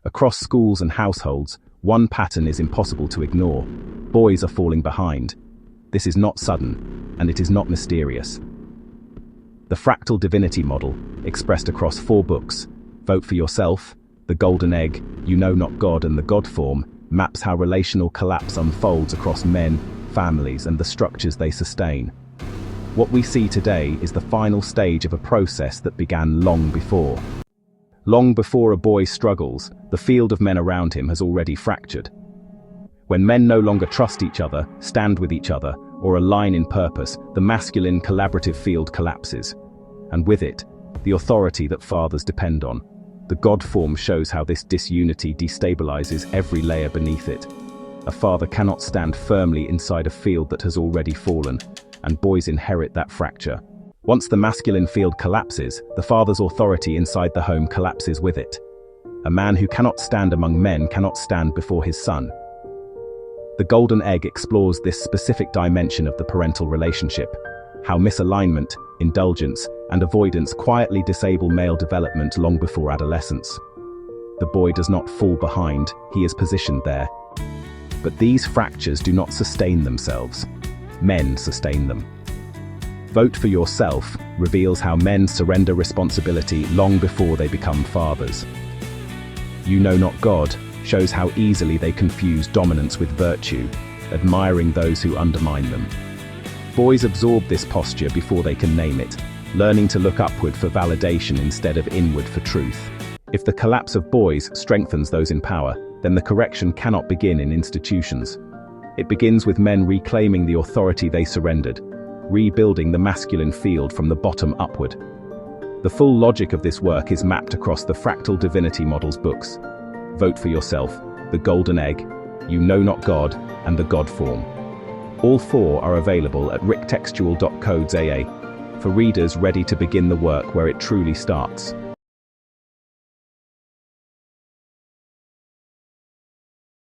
Across schools and households, one pattern is impossible to ignore. Boys are falling behind. This is not sudden, and it is not mysterious. The Fractal Divinity Model, expressed across 4 books, Vote for Yourself, The Golden Egg, You Know Not God, and The God Form, maps how relational collapse unfolds across men, families, and the structures they sustain. What we see today is the final stage of a process that began long before. Long before a boy struggles, the field of men around him has already fractured. When men no longer trust each other, stand with each other, or align in purpose, the masculine collaborative field collapses. And with it, the authority that fathers depend on. The God form shows how this disunity destabilizes every layer beneath it. A father cannot stand firmly inside a field that has already fallen, and boys inherit that fracture. Once the masculine field collapses, the father's authority inside the home collapses with it. A man who cannot stand among men cannot stand before his son. The Golden Egg explores this specific dimension of the parental relationship, how misalignment, indulgence, and avoidance quietly disable male development long before adolescence. The boy does not fall behind, he is positioned there. But these fractures do not sustain themselves. Men sustain them. Vote for Yourself reveals how men surrender responsibility long before they become fathers. You Know Not God shows how easily they confuse dominance with virtue, admiring those who undermine them. Boys absorb this posture before they can name it, learning to look upward for validation instead of inward for truth. If the collapse of boys strengthens those in power, then the correction cannot begin in institutions. It begins with men reclaiming the authority they surrendered, rebuilding the masculine field from the bottom upward. The full logic of this work is mapped across the Fractal Divinity Model's books. Vote for Yourself, The Golden Egg, You Know Not God, and The God Form. All 4 are available at rictextual.codes.aa for readers ready to begin the work where it truly starts.